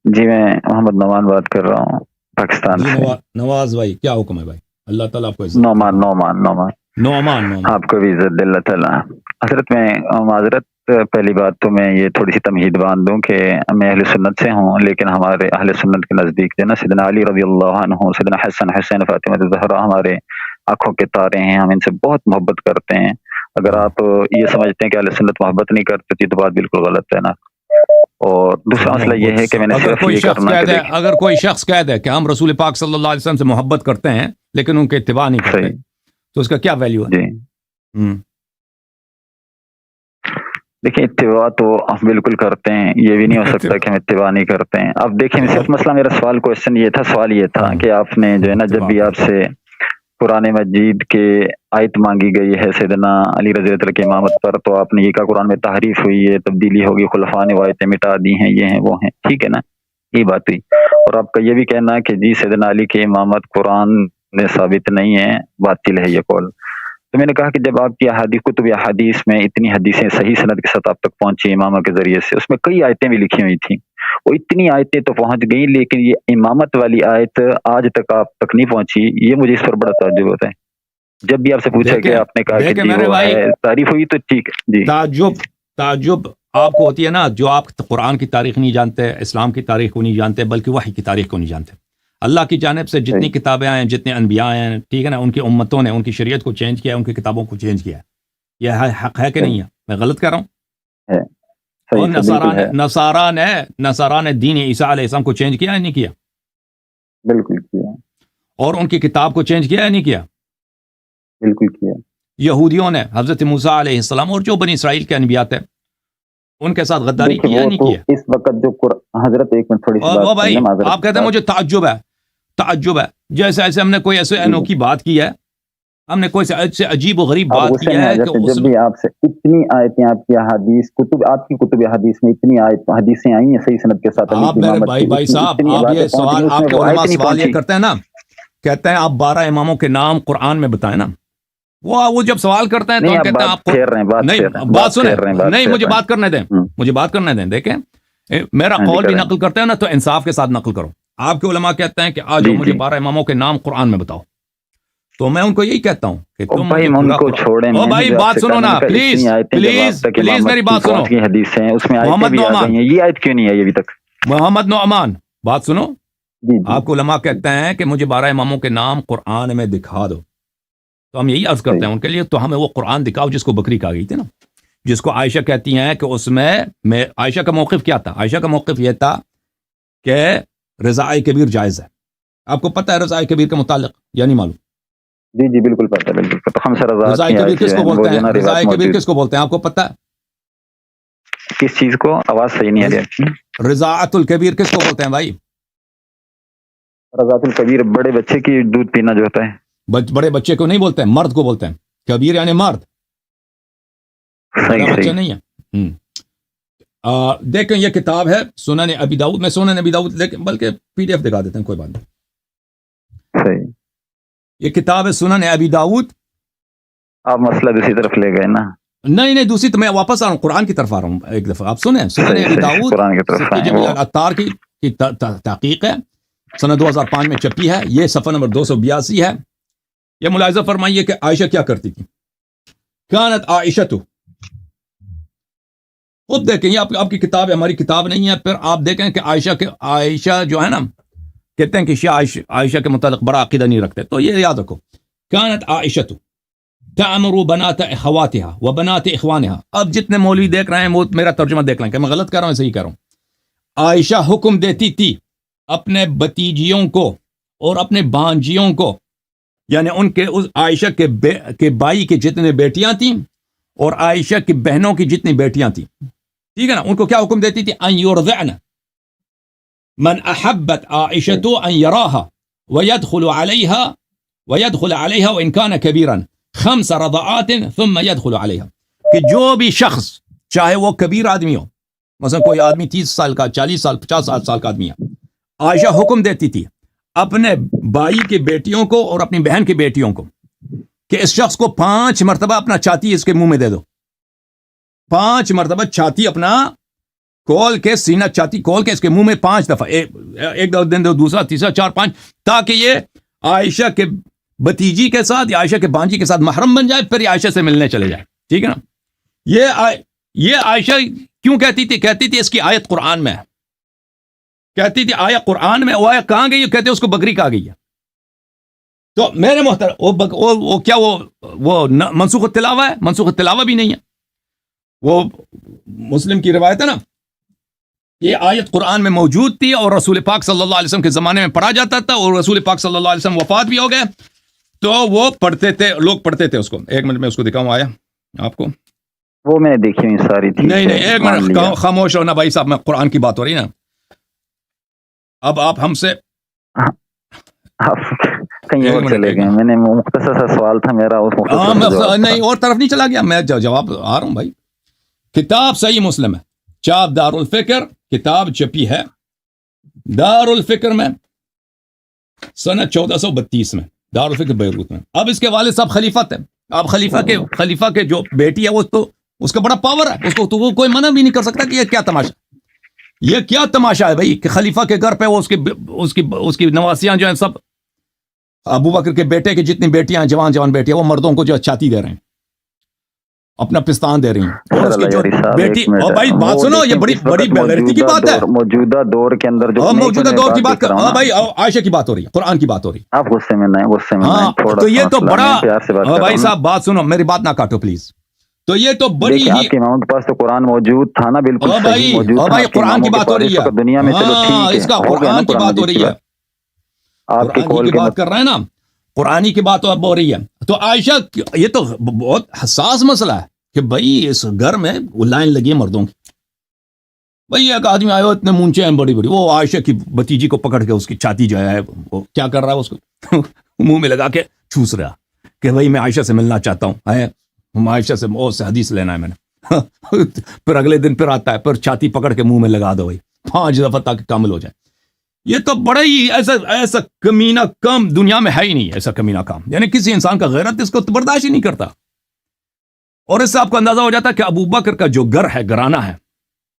جی میں محمد نعمان بات کر رہا ہوں پاکستان جی سے۔ نواز بھائی کیا حکم ہے بھائی؟ اللہ تعالیٰ آپ کو عزت نعمان نعمان نعمان نعمان آپ کو بھی عزت دے اللہ تعالیٰ۔ حضرت میں معذرت، پہلی بات تو میں یہ تھوڑی سی تمہید باندھ دوں کہ میں اہل سنت سے ہوں، لیکن ہمارے اہل سنت کے نزدیک جو ہے نا سیدنا علی رضی اللہ عنہ، سیدنا حسن حسین فاطمہ زہرا ہمارے آنکھوں کے تارے ہیں، ہم ان سے بہت محبت کرتے ہیں۔ اگر آپ یہ سمجھتے ہیں کہ اہل سنت محبت نہیں کرتے تو بات بالکل غلط ہے نا۔ اور دوسرا مسئلہ یہ ہے کہ میں نے اگر صرف کوئی یہ شخص کرنا کہہ کہ دے دیکھیں اگر کوئی شخص کہہ دے کہ ہم رسول پاک صلی اللہ علیہ وسلم سے محبت کرتے ہیں لیکن ان کے اتباع نہیں کرتے، صحیح تو اس کا کیا ویلیو ہے؟ جی دیکھیں اتباع تو ہم بالکل کرتے ہیں، یہ بھی نہیں ہو سکتا کہ ہم اتباع نہیں کرتے ہیں۔ اب دیکھیں صرف مسئلہ میرا سوال کوشچن یہ تھا، سوال یہ تھا کہ آپ نے جو ہے نا جب بھی آپ سے قرآن مجید کے آیت مانگی گئی ہے سیدنا علی رضی اللہ عنہ کی امامت پر، تو آپ نے یہ کہا قرآن میں تحریف ہوئی ہے، تبدیلی ہوگی، خلفاء نے وہ آیتیں مٹا دی ہیں، یہ ہیں وہ ہیں، ٹھیک ہے نا، یہ بات ہوئی۔ اور آپ کا یہ بھی کہنا ہے کہ جی سیدنا علی کی امامت قرآن میں ثابت نہیں ہے، باطل ہے یہ قول۔ تو میں نے کہا کہ جب آپ کی احادیث کتب احادیث میں اتنی حدیثیں صحیح سند کے ساتھ آپ تک پہنچی امامہ کے ذریعے سے، اس میں کئی آیتیں بھی لکھی ہوئی تھیں، وہ اتنی آیتیں تو پہنچ گئیں، لیکن یہ امامت والی آیت آج تک آپ تک نہیں پہنچی، یہ مجھے اس پر بڑا تعجب ہوتا ہے۔ جب بھی آپ سے پوچھا کہ آپ نے کہا کہ جی وہ ہے تعریف ہوئی تو ٹھیک ہے جی۔ تعجب آپ کو ہوتی ہے نا جو آپ قرآن کی تاریخ نہیں جانتے، اسلام کی تاریخ کو نہیں جانتے، بلکہ وحی کی تاریخ کو نہیں جانتے۔ اللہ کی جانب سے جتنی کتابیں آئیں، جتنے انبیاء ہیں، ٹھیک ہے نا، ان کی امتوں نے ان کی شریعت کو چینج کیا ہے، ان کی کتابوں کو چینج کیا ہے۔ یہ حق ہے کہ نہیں ہے؟ میں غلط کہہ رہا ہوں؟ اور نصارہ نے دین عیسیٰ علیہ السلام کو چینج کیا ہے نہیں کیا؟ بالکل کیا۔ اور ان کی کتاب کو چینج کیا ہے نہیں کیا؟ بالکل کیا۔ یہودیوں نے حضرت موسیٰ علیہ السلام اور جو بنی اسرائیل کے انبیاء تھے ان کے ساتھ غداری کی یا نہیں کیا؟ اس وقت جو حضرت ایک منٹ تھوڑی سی بات بھائی آپ کہتے ہیں مجھے تعجب ہے، جیسے ایسے ہم نے کوئی ایسے انوکھی بات کی ہے، ہم نے کوئی ایسے عجیب و غریب بات کی ہے کہ جب بھی آپ سے اتنی آیتیں آپ کی احادیث آپ کی کتب احادیث میں اتنی حدیثیں آئی ہیں صحیح سند کے ساتھ، آپ میرے بھائی صاحب آپ یہ سوال آپ کے علماء سوال یہ کرتے ہیں نا، کہتے ہیں آپ 12 اماموں کے نام قرآن میں بتائیں نا، وہ جب سوال کرتے ہیں تو ہم کہتے ہیں آپ نہیں بات سنیں، نہیں مجھے بات کرنے دیں، مجھے بات کرنے دیں۔ دیکھیں میرا قول بھی نقل کرتے ہیں نا تو انصاف کے ساتھ نقل کرو۔ آپ کے علماء کہتے ہیں کہ آج مجھے 12 اماموں کے نام قرآن میں بتاؤ، تو میں ان کو یہی کہتا ہوں کہ تم بھائی بات سنو نا، پلیز میری بات سنو۔ محمد نعمان، یہ آیت کیوں نہیں آئی ابھی تک؟ محمد نعمان بات سنو، آپ کو علماء کہتے ہیں کہ مجھے 12 اماموں کے نام قرآن میں دکھا دو، تو ہم یہی عرض کرتے ہیں ان کے لیے تو ہمیں وہ قرآن دکھاؤ جس کو بکری کہا گئی تھی نا، جس کو عائشہ کہتی ہیں کہ اس میں عائشہ کا موقف کیا تھا؟ عائشہ کا موقف یہ تھا کہ رضاء کبیر جائز ہے۔ آپ کو پتہ ہے رضاء کبیر کے متعلق یا نہیں معلوم؟ جی جی بالکل پتہ، بالکل پتہ۔ رضاء کبیر کس کو بولتے ہیں؟ رضاء کبیر کس کو بولتے ہیں آپ کو پتہ ہے؟ کس چیز کو؟ آواز صحیح نہیں آ رہی۔ رضاعت الکبیر کس کو بولتے ہیں بھائی؟ رضاعت الکبیر بڑے بچے کی دودھ پینا جو ہوتا ہے، بڑے بچے کو نہیں بولتے ہیں، مرد کو بولتے ہیں۔ کبیر یعنی مرد، بچہ نہیں ہے۔ دیکھیں یہ کتاب ہے سنن ابی داؤد، میں سنن ابی داؤد بلکہ PDF دکھا دیتے ہیں، کوئی بات نہیں۔ یہ کتاب ہے سنن ابی داؤد۔ آپ مسئلہ دوسری طرف لے گئے نا؟ نہیں دوسری تو میں واپس آ رہا ہوں، قرآن کی طرف آ رہا ہوں ایک دفعہ۔ آپ سنیں سنن ابی داؤد العطار کی تحقیق ہے، سنہ 2005 میں چھپی ہے، یہ صفحہ نمبر 282 ہے۔ یہ ملاحظہ فرمائیے کہ عائشہ کیا کرتی تھی۔ کانت عائشہ تو خود دیکھیں، یہ آپ کی کتاب ہے، ہماری کتاب نہیں ہے۔ پھر آپ دیکھیں کہ عائشہ جو ہے نا، کہتے ہیں کہ عائشہ کے متعلق بڑا عقیدہ نہیں رکھتے، تو یہ یاد رکھو، کانت عائشہ تأمر بنات اخواتها وبنات اخوانها۔ اب جتنے مولوی دیکھ رہے ہیں وہ میرا ترجمہ دیکھ لیں کہ میں غلط کر رہا ہوں صحیح کر رہا ہوں۔ عائشہ حکم دیتی تھی اپنے بتیجیوں کو اور اپنے بانجیوں کو، یعنی ان کے عائشہ کے بائی کی جتنے بیٹیاں تھیں اور عائشہ کی بہنوں کی جتنی بیٹیاں تھیں، ٹھیک ہے نا، ان کو کیا حکم دیتی تھی؟ ان یرضعن من احبت عائشہ ان یراها ويدخل عليها وان كان كبيرا 5 رضعات ثم يدخل عليها، کہ جو بھی شخص چاہے وہ کبیر آدمی ہو، مثلا کوئی آدمی 30 سال کا، 40 سال، 50 سال کا آدمی ہے، عائشہ حکم دیتی تھی اپنے بھائی کی بیٹیوں کو اور اپنی بہن کی بیٹیوں کو کہ اس شخص کو 5 مرتبہ اپنا چھاتی اس کے منہ میں دے دو، 5 مرتبہ چھاتی اپنا کھول کے سینہ چھاتی کھول کے اس کے منہ میں 5 دفعہ ایک دن دو دوسرا تیسرا 4 5 تاکہ یہ عائشہ کے بھتیجی کے ساتھ یا عائشہ کے بانجی کے ساتھ محرم بن جائے، پھر یہ عائشہ سے ملنے چلے جائے، ٹھیک ہے نا۔ یہ عائشہ کیوں کہتی تھی اس کی آیت قرآن میں ہے، کہتی تھی آیت قرآن میں، وہ آیت کہاں گئی؟ کہتے اس کو بکری کہا گئی ہے۔ تو میرے محترم وہ کیا وہ منسوخ التلاوہ ہے؟ منسوخ التلاوہ بھی نہیں ہے، وہ مسلم کی روایت ہے نا، یہ آیت قرآن میں موجود تھی اور رسول پاک صلی اللہ علیہ وسلم کے زمانے میں پڑھا جاتا تھا، اور رسول پاک صلی اللہ علیہ وسلم وفات بھی ہو گئے تو وہ پڑھتے تھے، لوگ پڑھتے تھے اس کو۔ ایک منٹ میں اس کو دکھاؤں آیا آپ کو، وہ میں نے دیکھی ہوئی ساری تھی۔ نہیں ایک منٹ خاموش ہونا بھائی صاحب، میں قرآن کی بات ہو رہی نا، اب آپ ہم سے کہیں اور چلے گئے، میں نے مختصر سا سوال تھا میرا، نہیں اور طرف نہیں چلا گیا، میں جواب آ رہا ہوں بھائی۔ کتاب صحیح مسلم ہے، چاپ دار الفکر، کتاب چھپی ہے دار الفکر میں سنہ 1432 میں، دار الفکر بیروت میں۔ اب اس کے والد صاحب خلیفہ تھے، اب خلیفہ کے جو بیٹی ہے وہ تو اس کا بڑا پاور ہے، اس کو تو وہ کوئی منع بھی نہیں کر سکتا کہ یہ کیا تماشا ہے بھائی کہ خلیفہ کے گھر پہ وہ اس کی نواسیاں جو ہیں سب ابو بکر کے بیٹے کی جتنی بیٹیاں ہیں، جوان بیٹیاں، وہ مردوں کو جو چھاتی دے رہے ہیں، اپنا پستان دے رہی ہیں، اور اس کی جو بیٹی، اور بھائی بات سنو، یہ بڑی بغیرتی کی بات ہے، موجودہ دور کے اندر جو موجودہ دور کی بات کر، ہاں بھائی عائشہ کی بات ہو رہی ہے، قرآن کی بات ہو رہی ہے، آپ غصے میں نہ ہاں تو یہ تو بڑا، بھائی صاحب بات سنو، میری بات نہ کاٹو پلیز، تو یہ تو بڑی ہی، آپ کے اماموں کے پاس تو قرآن موجود تھا نا، بالکل صحیح موجود تھا، بھائی قرآن کی بات ہو رہی ہے دنیا میں، چلو ٹھیک ہے، اس کا قرآن کی بات ہو رہی ہے، آپ کی قرآن کی بات کر رہے ہیں نا، قرآن کی بات اب ہو رہی ہے۔ تو عائشہ، یہ تو بہت حساس مسئلہ ہے کہ بھائی اس گھر میں لائن لگی ہے مردوں کی، بھائی ایک آدمی آئے اتنے مونچے ہیں بڑی بڑی، وہ عائشہ کی بھتیجی کو پکڑ کے اس کی چھاتی جو ہے وہ کیا کر رہا ہے، اس کو منہ میں لگا کے چوس رہا کہ بھائی میں عائشہ سے ملنا چاہتا ہوں، عائشہ سے حدیث لینا ہے میں نے، پھر اگلے دن پھر آتا ہے، پھر چھاتی پکڑ کے منہ میں لگا دو بھائی 5 دفعہ تاکہ کامل ہو جائے۔ یہ تو بڑا ہی ایسا کمینہ کام دنیا میں ہے ہی نہیں، ایسا کمینہ کام، یعنی کسی انسان کا غیرت اس کو برداشت ہی نہیں کرتا۔ اور اس سے آپ کو اندازہ ہو جاتا ہے کہ ابو بکر کا جو گھر ہے، گھرانہ ہے،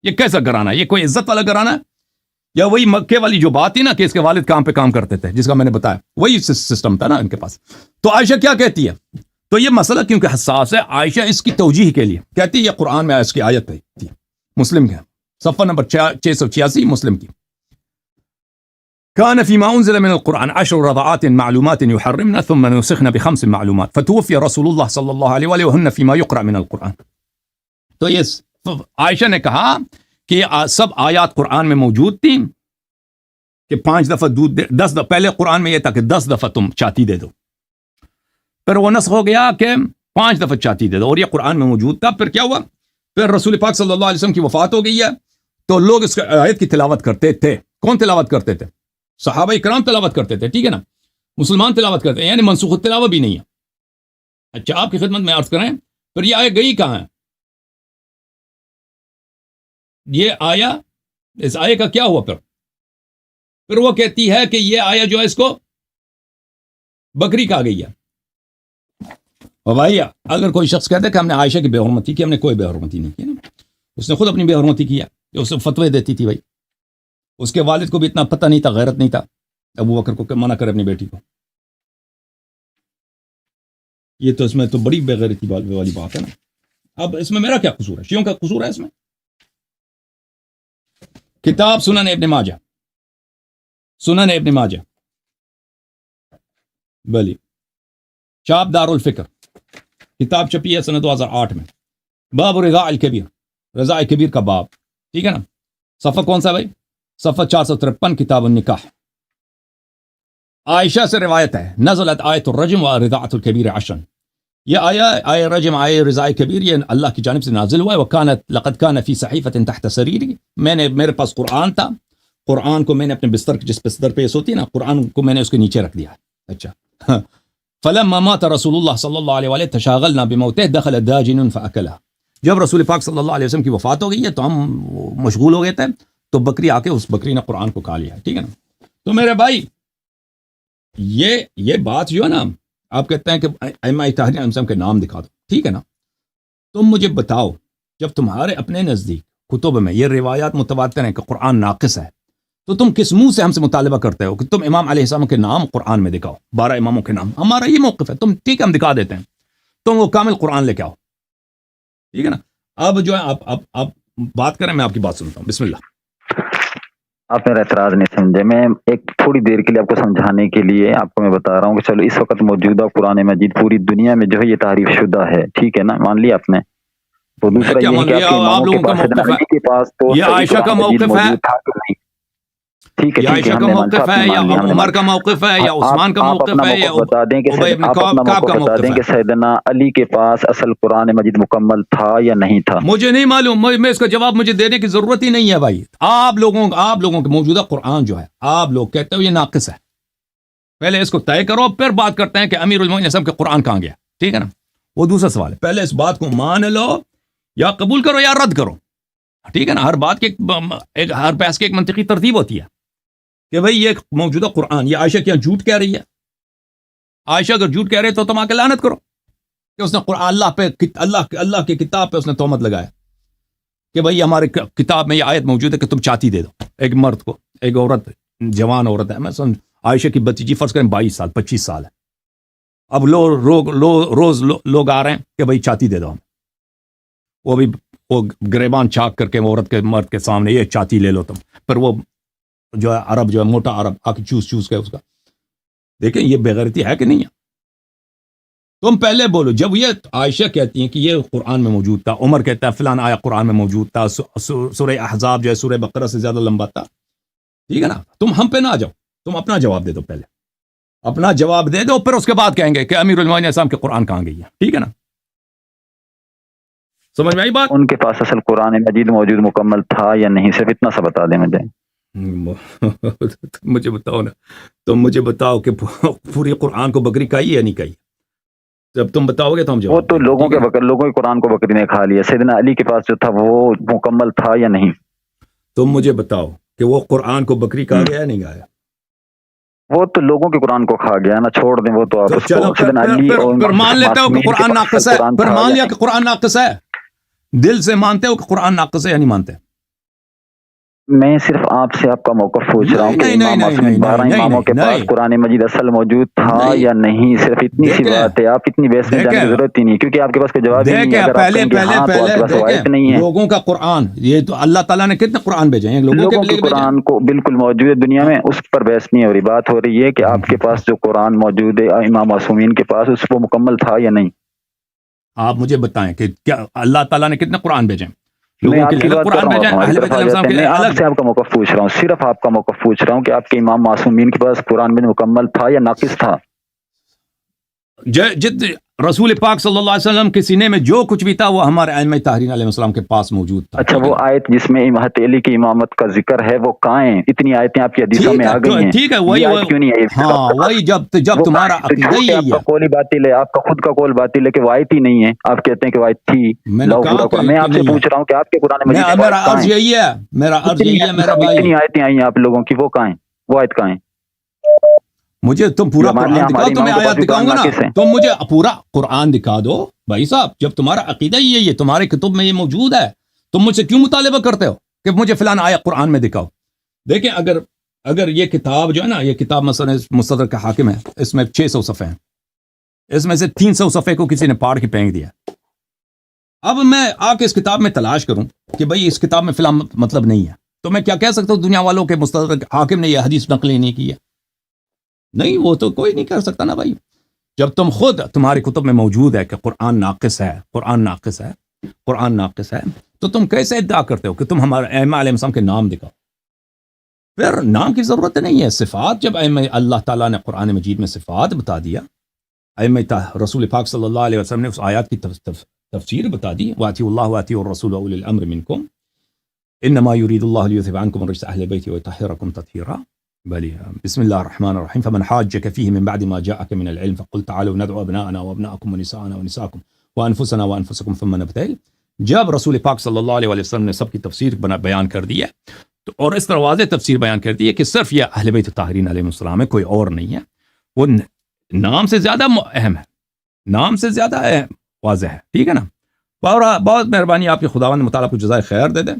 یہ کیسا گھرانہ ہے، یہ کوئی عزت والا گھرانہ ہے، یا وہی مکے والی جو بات تھی نا کہ اس کے والد کام پہ کام کرتے تھے، جس کا میں نے بتایا، وہی سسٹم تھا نا ان کے پاس۔ تو عائشہ کیا کہتی ہے؟ تو یہ مسئلہ کیونکہ حساس ہے، عائشہ اس کی توجیح کے لیے کہتی ہے، یہ قرآن میں اس کی آیت تھی، مسلم کے صفحہ نمبر 686 مسلم کی، كان فيما أنزل من القرآن 10 رضعات معلومات يحرمن ثم نسخن ب5 معلومات فتوفي رسول الله صلى الله عليه وآله وهن فيما يقرأ من القرآن۔ تو یہ عائشہ نے کہا کہ سب آیات قرآن میں موجود تھیں کہ 5 دفعہ دودھ دے، 10 دفعہ، پہلے قرآن میں یہ تھا کہ 10 دفعہ تم چاتی دے دو، پھر وہ نسخ ہو گیا کہ 5 دفعہ چاتی دے دو، اور یہ قرآن میں موجود تھا۔ پھر کیا ہوا؟ پھر رسول پاک صلی اللہ علیہ وسلم کی وفات ہو گئی ہے، تو لوگ اس آیت کی تلاوت کرتے تھے۔ کون تلاوت کرتے تھے؟ صحابہ کرام تلاوت کرتے تھے، ٹھیک ہے نا، مسلمان تلاوت کرتے ہیں، یعنی منسوخ التلاوہ بھی نہیں ہے۔ اچھا آپ کی خدمت میں عرض کریں، پھر یہ آیت گئی کہاں ہے؟ یہ آیا، اس آیے کا کیا ہوا؟ پھر وہ کہتی ہے کہ یہ آیا جو ہے اس کو بکری کہا گئی ہے۔ اور بھائی اگر کوئی شخص کہتا ہے کہ ہم نے عائشہ کی بے حرمتی کی، ہم نے کوئی بے حرمتی نہیں کی نا، اس نے خود اپنی بے حرمتی کیا، اس نے فتوے دیتی تھی بھائی، اس کے والد کو بھی اتنا پتہ نہیں تھا، غیرت نہیں تھا ابو بکر کو منع کرے اپنی بیٹی کو۔ یہ تو اس میں تو بڑی بےغیرتی والی بات ہے نا۔ اب اس میں میرا کیا قصور ہے؟ شیعوں کا قصور ہے اس میں؟ کتاب سنن ابن ماجہ، سنن ابن ماجہ بلی، چاپ دار الفکر، کتاب چھپی ہے سنہ 2008 میں، باب رضاء الکبیر، رضاء کبیر کا باب، ٹھیک ہے نا، صفحہ کون سا بھائی؟ صفحہ 453، کتاب النکاح۔ عائشہ سے روایت ہے، نزلت آیت الرجم و رضاعۃ الکبیر 10، یہ آیہ رجم، آیہ رضاء کبیر، یہ اللہ کی جانب سے نازل ہوا ہے۔ وکانت لقد کان فی صحیفۃ تحت سریری، میرے پاس قرآن تھا، قرآن کو میں نے اپنے بستر، جس بستر پہ سوتی ہے نا، قرآن کو میں نے اس کے نیچے رکھ دیا۔ اچھا، فلما مات رسول اللہ صلی اللہ علیہ وآلہ تشاغلنا بموتہ دخل داجن فاکلها، جب رسول پاک صلی اللہ علیہ وسلم کی وفات ہو گئی ہے تو ہم مشغول ہو گئے تھے، تو بکری آ کے اس بکری نے قرآن کو کھا لیا، ٹھیک ہے نا۔ تو میرے بھائی یہ بات جو ہے نا، آپ کہتے ہیں کہ ائمہ طاہرین کے نام دکھا دو، ٹھیک ہے نا، تم مجھے بتاؤ جب تمہارے اپنے نزدیک کتب میں یہ روایات متواتر ہیں کہ قرآن ناقص ہے، تو تم کس منہ سے ہم سے مطالبہ کرتے ہو کہ تم امام علیہ السلام کے نام قرآن میں دکھاؤ، 12 اماموں کے نام؟ ہمارا یہ موقف ہے، تم ٹھیک ہے ہم دکھا دیتے ہیں، تم وہ کامل قرآن لے کے آؤ، ٹھیک ہے نا؟ اب جو ہے آپ بات کریں، میں آپ کی بات سنتا ہوں، بسم اللہ۔ آپ میرا اعتراض نہیں سمجھے، میں ایک تھوڑی دیر کے لیے آپ کو سمجھانے کے لیے آپ کو میں بتا رہا ہوں کہ چلو اس وقت موجودہ قرآن مجید پوری دنیا میں جو ہے یہ تعریف شدہ ہے، ٹھیک ہے نا، مان لیا آپ نے؟ تو میں دوسرا کیا یہ ہے مان کہ آپ لیا؟ کے آپ اماموں کے لوگوں کا پاس سیدنا موقف ہے، علی کے پاس تو یہ صحیح عائشہ کا قرآن مجید موقف ہے، موجود تھا کہ نہیں؟ ٹھیک ہے یا ٹھیک ہے، عائشہ ہم کا نے مان موقف آپ ہے، نے یا مان لیا، ہم نے عمر کا موقف ہے، یا عثمان کا آپ موقف اپنا ہے، یا موقف بتا دیں کہ ابی بن آپ اپنا کعب موقف کا بتا موقف دیں ہے۔ کہ سیدنا علی کے پاس اصل قرآن مجید مکمل تھا یا نہیں تھا؟ مجھے نہیں معلوم، میں اس کا جواب مجھے دینے کی ضرورت ہی نہیں ہے بھائی۔ آپ لوگوں کے موجودہ قرآن جو ہے آپ لوگ کہتے ہو یہ ناقص ہے، پہلے اس کو طے کرو، پھر بات کرتے ہیں کہ امیر المومنین صاحب کے قرآن کہاں گیا، ٹھیک ہے نا؟ وہ دوسرا سوال ہے، پہلے اس بات کو مان لو، یا قبول کرو یا رد کرو، ٹھیک ہے نا؟ ہر بات کی ہر بحث کی ایک منطقی ترتیب ہوتی ہے کہ بھئی یہ موجودہ قرآن، یہ عائشہ کیا جھوٹ کہہ رہی ہے؟ عائشہ اگر جھوٹ کہہ رہے تو تم آ کے لعنت کرو کہ اس نے قرآن اللہ کی کتاب پہ اس نے تہمت لگایا کہ بھئی ہمارے کتاب میں یہ آیت موجود ہے کہ تم چاتی دے دو ایک مرد کو، ایک عورت، جوان عورت ہے، میں عائشہ کی بتیجی فرض کریں 22 سال 25 سال ہے، اب روز لوگ آ رہے ہیں کہ بھئی چاتی دے دو ہم، وہ بھی وہ گریبان چاک کر کے عورت کے مرد کے سامنے یہ چاتی لے لو تم، پھر وہ جو ہے عرب جو ہے موٹا عرب آ کے چوس کے اس کا، دیکھیں یہ بےغیرتی ہے کہ نہیں ہے؟ تم پہلے بولو، جب یہ عائشہ کہتی ہیں کہ یہ قرآن میں موجود تھا، عمر کہتا ہے فلان آیا قرآن میں موجود تھا، سورہ احزاب جو ہے سورہ بقرہ سے زیادہ لمبا تھا، ٹھیک ہے نا؟ تم ہم پہ نہ آ جاؤ، تم اپنا جواب دے دو، پہلے اپنا جواب دے دو، پھر اس کے بعد کہیں گے کہ امیر المومنین السلام کے قرآن کہاں گئی ہے، ٹھیک ہے نا؟ سمجھ میں آئی بات؟ ان کے پاس اصل قرآن مجید موجود مکمل تھا یا نہیں، صرف اتنا سا بتا دیں مجھے۔ مجھے بتاؤ نا، تم مجھے بتاؤ کہ پوری قرآن کو بکری کھائی یا نہیں کھائی؟ جب تم بتاؤ گے تو ہم وہ جواب تو دیں گے، لوگوں ٹھیک ہے کے لوگوں کے قرآن کو بکری نے کھا لیا، سیدنا علی کے پاس جو تھا وہ مکمل تھا یا نہیں؟ تم مجھے بتاؤ کہ وہ قرآن کو بکری کھا گیا یا نہیں کھایا؟ وہ تو لوگوں کے قرآن کو کھا گیا نا، چھوڑ دیں وہ تو آپ تو اس کو، چلو سیدنا علی اور پھر مان لیتے ہو کہ معصومین کے قرآن پاس ناقص اصل ہے، قرآن پھر تھا مان یا لیا نہیں؟ کہ قرآن ناقص ہے، دل سے مانتے ہو کہ قرآن ناقص ہے یا نہیں مانتے؟ میں صرف آپ سے آپ کا موقف پوچھ رہا ہوں کہ امام معصومین 12 اماموں کے پاس قرآن مجید اصل موجود تھا یا نہیں، صرف اتنی سی بات ہے، آپ اتنی بحث میں جانے کی ضرورت ہی نہیں، کیونکہ آپ کے پاس کوئی جواب ہی نہیں ہے، اگر آپ کہیں گے ہاں تو آپ کے پاس روایت نہیں ہے۔ لوگوں کا قرآن، یہ تو اللہ تعالیٰ نے کتنے قرآن بھیجے ہیں، لوگوں کے کے قرآن کو بالکل موجود ہے دنیا میں، اس پر بحث نہیں ہو رہی، بات ہو رہی ہے کہ آپ کے پاس جو قرآن موجود ہے امام معصومین کے پاس، اس کو مکمل تھا یا نہیں؟ آپ مجھے بتائیں کہ کیا اللہ تعالیٰ نے کتنے قرآن بھیجے ہیں؟ میں لوگوں آپ کے کی لیے الگ بات کر قرآن رہا ہوں، بھیجے آپ ہیں، ہماری اہل طرف بیت آ علیہ السلام جاتے کے ہیں، لیے میں آپ الگ۔ سے آپ کا موقف پوچھ رہا ہوں، صرف آپ کا موقف پوچھ رہا ہوں کہ آپ کے امام معصومین کے پاس قرآن میں مکمل تھا یا ناقص تھا؟ رسول پاک صلی اللہ علیہ وسلم کے سینے میں جو کچھ بھی تھا وہ ہمارے ائمہ طاہرین علیہ السلام کے پاس موجود تھا۔ اچھا، وہ آیت جس میں حضرت علی کی امامت کا ذکر ہے وہ کہاں ہیں؟ اتنی آیتیں آپ کی حدیثوں میں آ گئی ہیں، ٹھیک ہے، وہی یہ آیت کیوں نہیں آئی؟ ہاں وہی جب تمہارا عقیدہ ہی آپ یہی کا ہے، قول ہی باطل ہے، آپ کا خود کا قول باطل ہے کہ وہ آیت ہی نہیں ہے، آپ کہتے ہیں کہ وہ آیت تھی، میں نے کہا کہ میں آپ سے نہیں ہے، پوچھ رہا ہوں کہ آپ کے قرآن مجید میں میرا عرض یہی ہے، میرا بھائی، اتنی آیتیں آئی ہیں آپ لوگوں کی، وہ کہاں ہیں؟ وہ آیت کہاں ہیں؟ مجھے تم پورا قرآن دکھاؤ، تمہیں آیات دکھاؤں گا نا، تم مجھے پورا قرآن دکھا دو بھائی صاحب، جب تمہارا عقیدہ ہی یہی ہے، تمہارے کتب میں یہ موجود ہے، تم مجھ سے کیوں مطالبہ کرتے ہو کہ مجھے فلان آیت قرآن میں دکھاؤ؟ دیکھیں اگر یہ کتاب جو ہے نا، یہ کتاب مثلا مستدرک حاکم ہے، اس میں 600 صفحے ہیں، اس میں سے 300 صفحے کو کسی نے پاڑ کے پھینک دیا، اب میں آ کے اس کتاب میں تلاش کروں کہ بھئی اس کتاب میں فلان مطلب نہیں ہے، تو میں کیا کہہ سکتا ہوں دنیا والوں کے مستدرک حاکم نے یہ حدیث نقل نہیں کی ہے؟ نہیں، وہ تو کوئی نہیں کر سکتا نا بھائی، جب تم خود تمہاری کتب میں موجود ہے کہ قرآن ناقص ہے، قرآن ناقص ہے، قرآن ناقص ہے، تو تم کیسے ادعا کرتے ہو کہ تم ہمارے ائمہ علیہ السلام کے نام دکھاؤ؟ پھر نام کی ضرورت نہیں ہے، صفات جب اللہ تعالیٰ نے قرآن مجید میں صفات بتا دیا، رسول پاک صلی اللہ علیہ وسلم نے اس آیات کی تفسیر بتا دی، وَأَطِیعُوا اللَّهَ وَأَطِیعُوا الرَّسُولَ وَأُولِي الْأَمْرِ مِنْکُمْ إِنَّمَا يُرِیدُ اللَّهُ لِیُذْهِبَ عَنْکُمْ الرِّجْسَ أَهْلَ الْبَیْتِ وَیُطَہِّرَکُمْ تَطْہِیرًا۔ بسم الله الرحمن الرحیم، فمن حاجك فيه من بعد ما جاءك من العلم فقل تعالوا ندعو ابناءنا وابناءكم ونساءنا ونساءكم وانفسنا وانفسكم ثم نبتهل۔ جب رسول پاک صلی اللہ علیہ وسلم نے سب کی تفسیر بیان کر دی ہے، تو اور اس طرح واضح تفسیر بیان کر دی ہے کہ صرف یہ اہل بیت طاہرین علیہ السلام ہے، کوئی اور نہیں ہے، وہ نام سے زیادہ اہم ہے، نام سے زیادہ واضح ہے، ٹھیک ہے نا؟ بہت مہربانی آپ کے خداوند مطالعہ کو جزائے خیر دے دیں۔